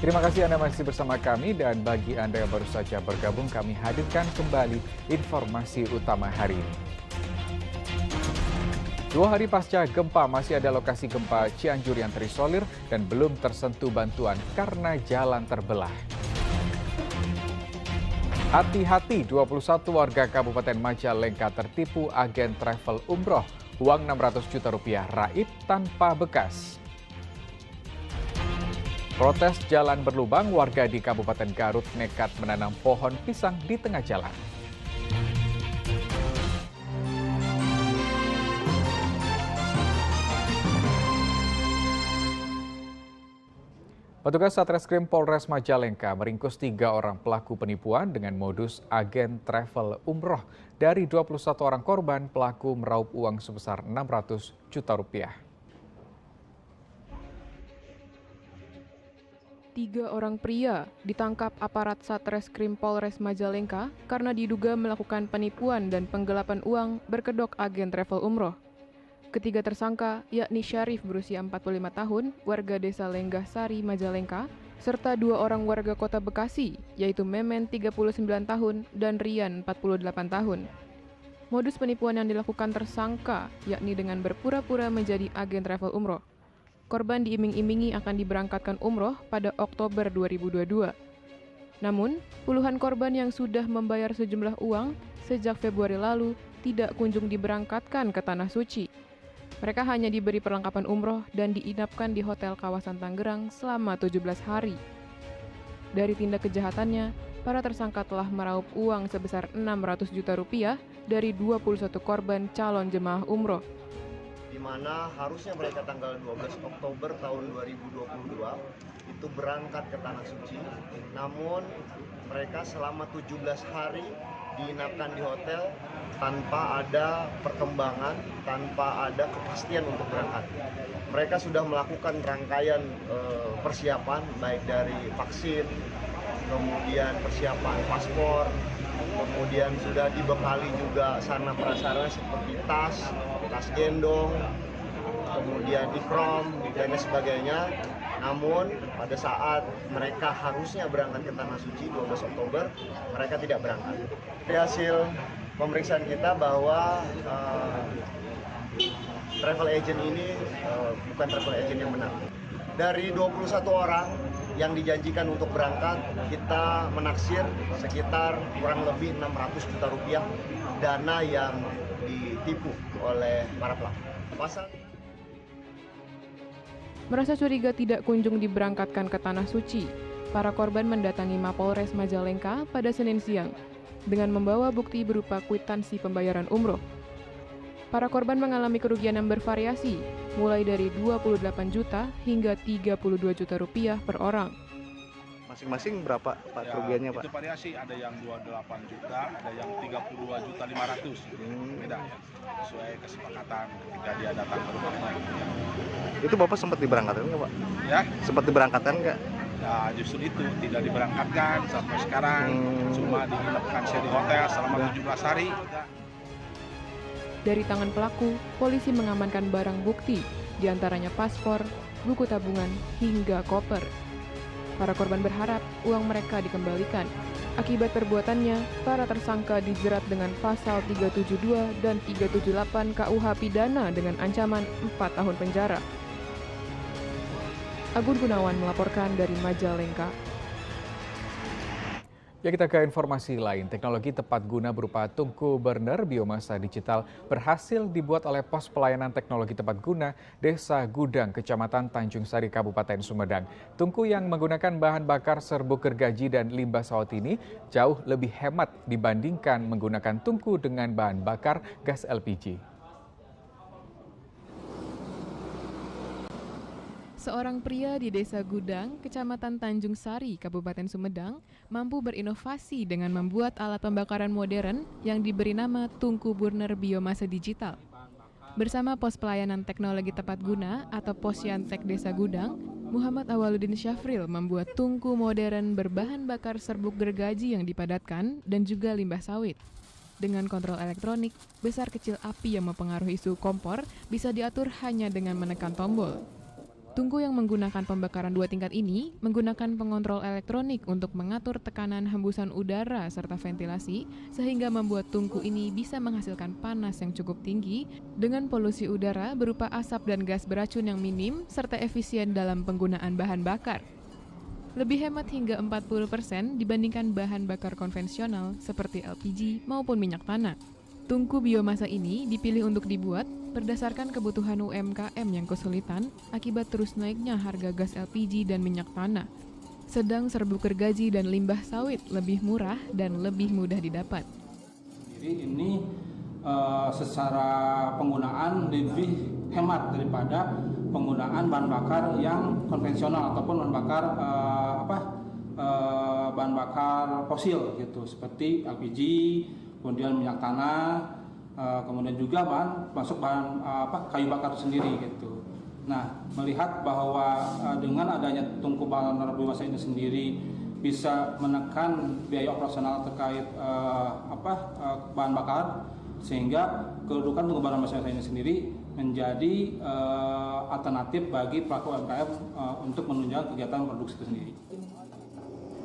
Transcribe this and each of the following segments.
Terima kasih Anda masih bersama kami dan bagi Anda yang baru saja bergabung kami hadirkan kembali informasi utama hari ini. 2 hari pasca gempa masih ada lokasi gempa Cianjur yang terisolir dan belum tersentuh bantuan karena jalan terbelah. Hati-hati, 21 warga Kabupaten Majalengka tertipu agen travel umroh. Uang 600 juta rupiah raib tanpa bekas. Protes jalan berlubang, warga di Kabupaten Garut nekat menanam pohon pisang di tengah jalan. Petugas Satreskrim Polres Majalengka meringkus 3 orang pelaku penipuan dengan modus agen travel umroh. Dari 21 orang korban, pelaku meraup uang sebesar 600 juta rupiah. 3 orang pria ditangkap aparat Satreskrim Polres Majalengka karena diduga melakukan penipuan dan penggelapan uang berkedok agen travel umroh. Ketiga tersangka yakni Syarif berusia 45 tahun, warga desa Lenggah Sari, Majalengka, serta 2 orang warga kota Bekasi, yaitu Memen 39 tahun dan Rian 48 tahun. Modus penipuan yang dilakukan tersangka yakni dengan berpura-pura menjadi agen travel umroh. Korban diiming-imingi akan diberangkatkan umroh pada Oktober 2022. Namun, puluhan korban yang sudah membayar sejumlah uang sejak Februari lalu tidak kunjung diberangkatkan ke Tanah Suci. Mereka hanya diberi perlengkapan umroh dan diinapkan di hotel kawasan Tangerang selama 17 hari. Dari tindak kejahatannya, para tersangka telah meraup uang sebesar 600 juta rupiah dari 21 korban calon jemaah umroh. Di mana harusnya mereka tanggal 12 Oktober tahun 2022 itu berangkat ke Tanah Suci, namun mereka selama 17 hari diinapkan di hotel tanpa ada perkembangan, tanpa ada kepastian untuk berangkat. Mereka sudah melakukan rangkaian persiapan baik dari vaksin, kemudian persiapan paspor, kemudian sudah dibekali juga sarana prasarana seperti tas gendong, kemudian ikrom dan sebagainya. Namun pada saat mereka harusnya berangkat ke Tanah Suci 12 Oktober, mereka tidak berangkat. Dari hasil pemeriksaan kita bahwa travel agent ini bukan travel agent yang benar. Dari 21 orang yang dijanjikan untuk berangkat, kita menaksir sekitar kurang lebih 600 juta rupiah dana yang ditipu oleh para pelaku. Merasa curiga tidak kunjung diberangkatkan ke Tanah Suci, para korban mendatangi Mapolres Majalengka pada Senin siang dengan membawa bukti berupa kwitansi pembayaran umroh. Para korban mengalami kerugian yang bervariasi, mulai dari 28 juta hingga 32 juta rupiah per orang. Masing-masing berapa Pak kerugiannya Pak? Itu variasi, ada yang 28 juta, ada yang 32 juta 500. Beda ya, sesuai kesepakatan ketika dia datang ke rumahnya. Itu Bapak sempat diberangkatkan nggak Pak? Ya? Sempat diberangkatkan nggak? Nah justru itu, tidak diberangkatkan sampai sekarang, cuma diinapkan di hotel selama 17 hari. Dari tangan pelaku, polisi mengamankan barang bukti, diantaranya paspor, buku tabungan, hingga koper. Para korban berharap uang mereka dikembalikan. Akibat perbuatannya, para tersangka dijerat dengan pasal 372 dan 378 KUH Pidana dengan ancaman 4 tahun penjara. Agun Gunawan melaporkan dari Majalengka. Ya, kita ke informasi lain. Teknologi tepat guna berupa tungku burner biomasa digital berhasil dibuat oleh Pos Pelayanan Teknologi Tepat Guna Desa Gudang, Kecamatan Tanjung Sari, Kabupaten Sumedang. Tungku yang menggunakan bahan bakar serbuk gergaji dan limbah sawit ini jauh lebih hemat dibandingkan menggunakan tungku dengan bahan bakar gas LPG. Seorang pria di Desa Gudang, Kecamatan Tanjung Sari, Kabupaten Sumedang, mampu berinovasi dengan membuat alat pembakaran modern yang diberi nama tungku burner biomasa digital. Bersama Pos Pelayanan Teknologi Tepat Guna atau Posyantek Desa Gudang, Muhammad Awaludin Syafril membuat tungku modern berbahan bakar serbuk gergaji yang dipadatkan dan juga limbah sawit. Dengan kontrol elektronik, besar kecil api yang mempengaruhi suhu kompor bisa diatur hanya dengan menekan tombol. Tungku yang menggunakan pembakaran 2 tingkat ini menggunakan pengontrol elektronik untuk mengatur tekanan hembusan udara serta ventilasi, sehingga membuat tungku ini bisa menghasilkan panas yang cukup tinggi dengan polusi udara berupa asap dan gas beracun yang minim serta efisien dalam penggunaan bahan bakar. Lebih hemat hingga 40% dibandingkan bahan bakar konvensional seperti LPG maupun minyak tanah. Tungku biomasa ini dipilih untuk dibuat berdasarkan kebutuhan UMKM yang kesulitan akibat terus naiknya harga gas LPG dan minyak tanah. Sedang serbuk gergaji dan limbah sawit lebih murah dan lebih mudah didapat. Jadi ini secara penggunaan lebih hemat daripada penggunaan bahan bakar yang konvensional ataupun bahan bakar fosil gitu, seperti LPG, kemudian minyak tanah, kemudian juga bahan kayu bakar sendiri gitu. Nah, melihat bahwa dengan adanya tungku bahan biomasa ini sendiri bisa menekan biaya operasional terkait bahan bakar, sehingga kedudukan tungku bahan biomasa ini sendiri menjadi alternatif bagi pelaku UMKM untuk menunjang kegiatan produksi itu sendiri.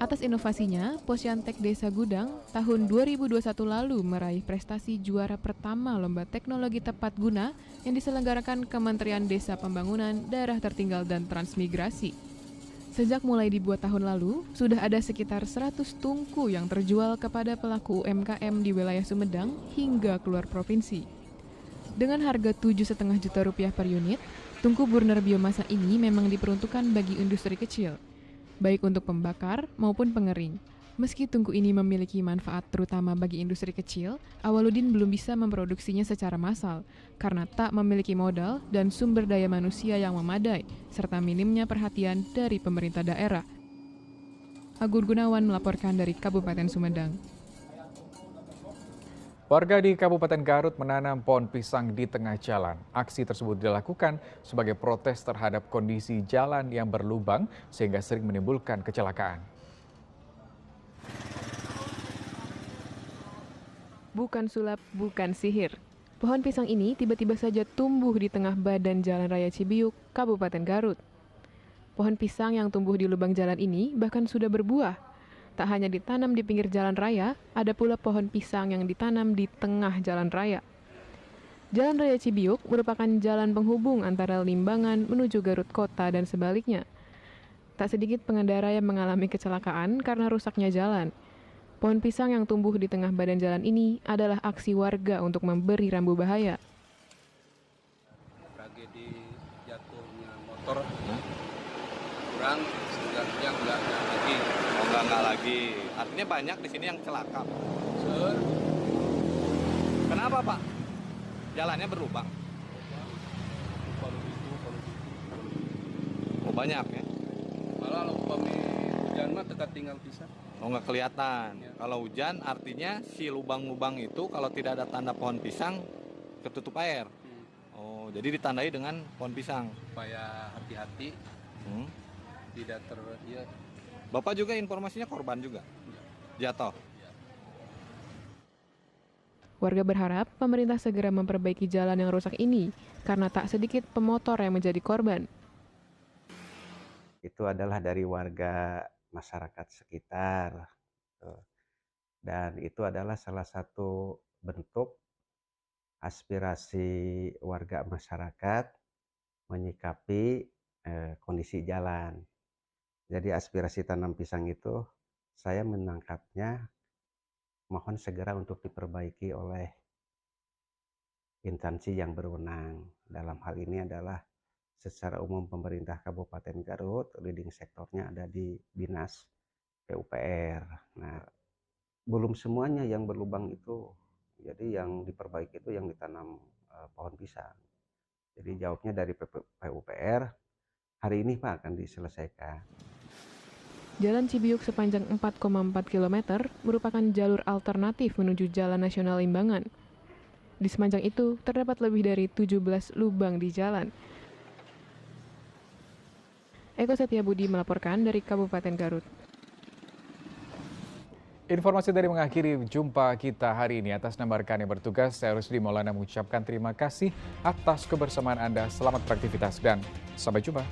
Atas inovasinya, Posyantek Desa Gudang tahun 2021 lalu meraih prestasi juara pertama Lomba Teknologi Tepat Guna yang diselenggarakan Kementerian Desa Pembangunan, Daerah Tertinggal dan Transmigrasi. Sejak mulai dibuat tahun lalu, sudah ada sekitar 100 tungku yang terjual kepada pelaku UMKM di wilayah Sumedang hingga keluar provinsi. Dengan harga Rp7,5 juta per unit, tungku burner biomasa ini memang diperuntukkan bagi industri kecil, baik untuk pembakar maupun pengering. Meski tungku ini memiliki manfaat terutama bagi industri kecil, Awaludin belum bisa memproduksinya secara massal karena tak memiliki modal dan sumber daya manusia yang memadai, serta minimnya perhatian dari pemerintah daerah. Agun Gunawan melaporkan dari Kabupaten Sumedang. Warga di Kabupaten Garut menanam pohon pisang di tengah jalan. Aksi tersebut dilakukan sebagai protes terhadap kondisi jalan yang berlubang sehingga sering menimbulkan kecelakaan. Bukan sulap, bukan sihir. Pohon pisang ini tiba-tiba saja tumbuh di tengah badan Jalan Raya Cibiuk, Kabupaten Garut. Pohon pisang yang tumbuh di lubang jalan ini bahkan sudah berbuah. Tak hanya ditanam di pinggir jalan raya, ada pula pohon pisang yang ditanam di tengah jalan raya. Jalan Raya Cibiuk merupakan jalan penghubung antara Limbangan menuju Garut Kota dan sebaliknya. Tak sedikit pengendara yang mengalami kecelakaan karena rusaknya jalan. Pohon pisang yang tumbuh di tengah badan jalan ini adalah aksi warga untuk memberi rambu bahaya. Tragedi jatuhnya motor kurang, sebenarnya enggak lagi. Enggak lagi. Artinya banyak di sini yang celaka. Kenapa, Pak? Jalannya berlubang. Oh, banyak ya? Malah kalau hujan mah dekat tinggal pisah. Oh, nggak kelihatan. Ya. Kalau hujan artinya si lubang-lubang itu kalau tidak ada tanda pohon pisang ketutup air. Oh, jadi ditandai dengan pohon pisang. Supaya hati-hati. Tidak ya. Bapak juga informasinya korban juga? Jatuh? Warga berharap pemerintah segera memperbaiki jalan yang rusak ini, karena tak sedikit pemotor yang menjadi korban. Itu adalah dari warga masyarakat sekitar. Dan itu adalah salah satu bentuk aspirasi warga masyarakat menyikapi kondisi jalan. Jadi aspirasi tanam pisang itu saya menangkapnya mohon segera untuk diperbaiki oleh instansi yang berwenang. Dalam hal ini adalah secara umum pemerintah Kabupaten Garut, leading sektornya ada di Dinas PUPR. Nah, belum semuanya yang berlubang itu. Jadi yang diperbaiki itu yang ditanam pohon pisang. Jadi jawabnya dari PUPR, hari ini Pak akan diselesaikan. Jalan Cibiuk sepanjang 4,4 km merupakan jalur alternatif menuju Jalan Nasional Limbangan. Di sepanjang itu terdapat lebih dari 17 lubang di jalan. Eko Setiabudi melaporkan dari Kabupaten Garut. Informasi dari mengakhiri jumpa kita hari ini. Atas nama rekan yang bertugas, saya Rusdi Maulana mengucapkan terima kasih atas kebersamaan Anda. Selamat beraktivitas dan sampai jumpa.